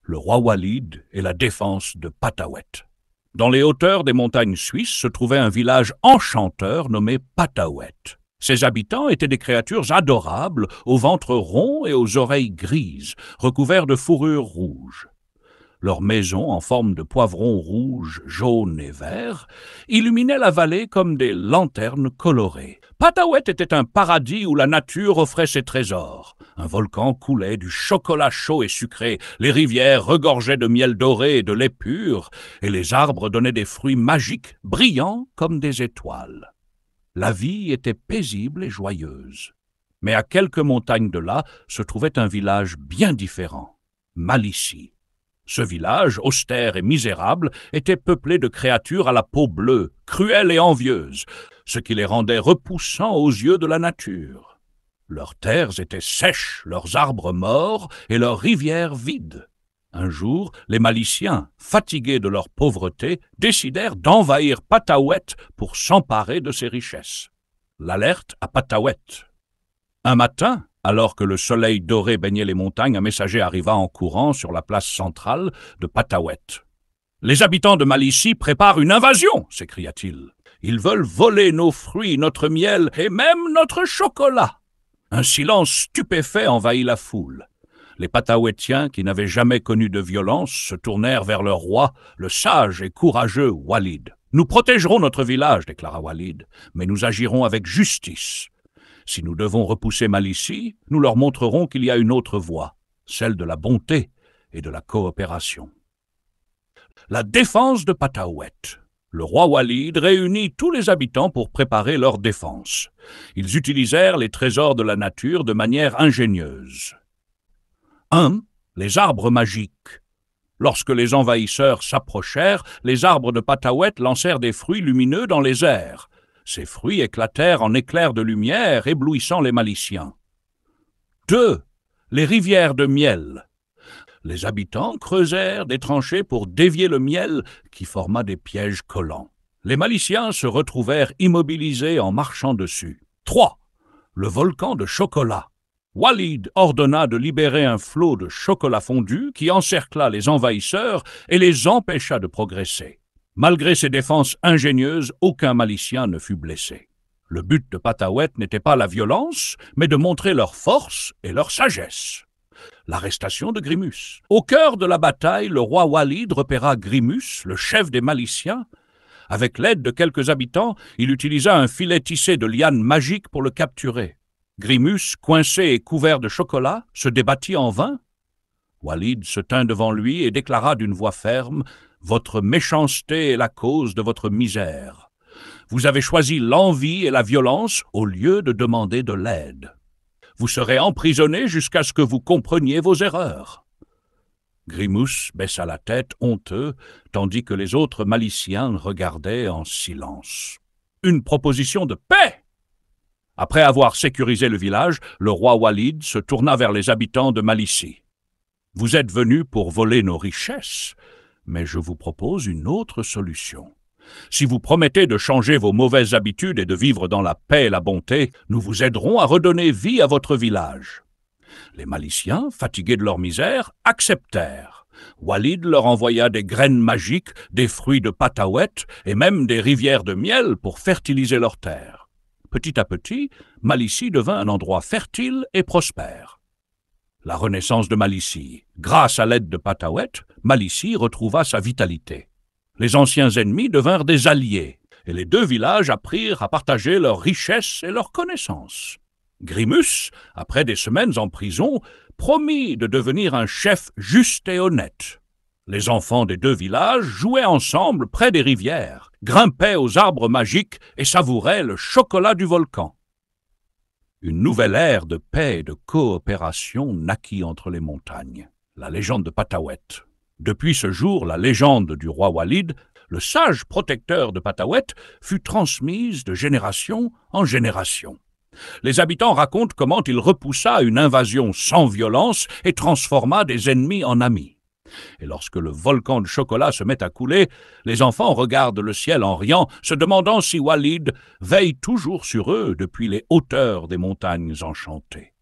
le roi Walid et la défense de Pataouet. Dans les hauteurs des montagnes suisses se trouvait un village enchanteur nommé Pataouet. Ses habitants étaient des créatures adorables, au ventre rond et aux oreilles grises, recouverts de fourrures rouges. Leurs maisons, en forme de poivrons rouges, jaunes et verts, illuminaient la vallée comme des lanternes colorées. Pataouet était un paradis où la nature offrait ses trésors. Un volcan coulait du chocolat chaud et sucré, les rivières regorgeaient de miel doré et de lait pur, et les arbres donnaient des fruits magiques, brillants comme des étoiles. La vie était paisible et joyeuse. Mais à quelques montagnes de là se trouvait un village bien différent, Malicie. Ce village, austère et misérable, était peuplé de créatures à la peau bleue, cruelles et envieuses, ce qui les rendait repoussants aux yeux de la nature. Leurs terres étaient sèches, leurs arbres morts et leurs rivières vides. Un jour, les Maliciens, fatigués de leur pauvreté, décidèrent d'envahir Pataouet pour s'emparer de ses richesses. L'alerte à Pataouet. Un matin, alors que le soleil doré baignait les montagnes, un messager arriva en courant sur la place centrale de Pataouet. « Les habitants de Malicie préparent une invasion !» s'écria-t-il. « Ils veulent voler nos fruits, notre miel et même notre chocolat !» Un silence stupéfait envahit la foule. Les Pataouétiens, qui n'avaient jamais connu de violence, se tournèrent vers leur roi, le sage et courageux Walid. « Nous protégerons notre village, déclara Walid, mais nous agirons avec justice. Si nous devons repousser Malicie, nous leur montrerons qu'il y a une autre voie, celle de la bonté et de la coopération. » La défense de Pataouet. Le roi Walid réunit tous les habitants pour préparer leur défense. Ils utilisèrent les trésors de la nature de manière ingénieuse. 1. Les arbres magiques. Lorsque les envahisseurs s'approchèrent, les arbres de Pataouet lancèrent des fruits lumineux dans les airs. Ces fruits éclatèrent en éclairs de lumière, éblouissant les Maliciens. 2. Les rivières de miel. Les habitants creusèrent des tranchées pour dévier le miel qui forma des pièges collants. Les Maliciens se retrouvèrent immobilisés en marchant dessus. 3. Le volcan de chocolat. Walid ordonna de libérer un flot de chocolat fondu qui encercla les envahisseurs et les empêcha de progresser. Malgré ces défenses ingénieuses, aucun Malicien ne fut blessé. Le but de Pataouet n'était pas la violence, mais de montrer leur force et leur sagesse. L'arrestation de Grimus. Au cœur de la bataille, le roi Walid repéra Grimus, le chef des Maliciens. Avec l'aide de quelques habitants, il utilisa un filet tissé de lianes magiques pour le capturer. Grimus, coincé et couvert de chocolat, se débattit en vain. Walid se tint devant lui et déclara d'une voix ferme « Votre méchanceté est la cause de votre misère. Vous avez choisi l'envie et la violence au lieu de demander de l'aide. Vous serez emprisonné jusqu'à ce que vous compreniez vos erreurs. » Grimus baissa la tête, honteux, tandis que les autres Maliciens regardaient en silence. Une proposition de paix! Après avoir sécurisé le village, le roi Walid se tourna vers les habitants de Malicie. « Vous êtes venus pour voler nos richesses, mais je vous propose une autre solution. Si vous promettez de changer vos mauvaises habitudes et de vivre dans la paix et la bonté, nous vous aiderons à redonner vie à votre village. » Les Maliciens, fatigués de leur misère, acceptèrent. Walid leur envoya des graines magiques, des fruits de Pataouet et même des rivières de miel pour fertiliser leurs terres. Petit à petit, Malicie devint un endroit fertile et prospère. La renaissance de Malicie. Grâce à l'aide de Pataouet, Malicie retrouva sa vitalité. Les anciens ennemis devinrent des alliés, et les deux villages apprirent à partager leurs richesses et leurs connaissances. Grimus, après des semaines en prison, promit de devenir un chef juste et honnête. Les enfants des deux villages jouaient ensemble près des rivières, grimpaient aux arbres magiques et savouraient le chocolat du volcan. Une nouvelle ère de paix et de coopération naquit entre les montagnes. La légende de Pataouet. Depuis ce jour, la légende du roi Walid, le sage protecteur de Pataouet, fut transmise de génération en génération. Les habitants racontent comment il repoussa une invasion sans violence et transforma des ennemis en amis. Et lorsque le volcan de chocolat se met à couler, les enfants regardent le ciel en riant, se demandant si Walid veille toujours sur eux depuis les hauteurs des montagnes enchantées.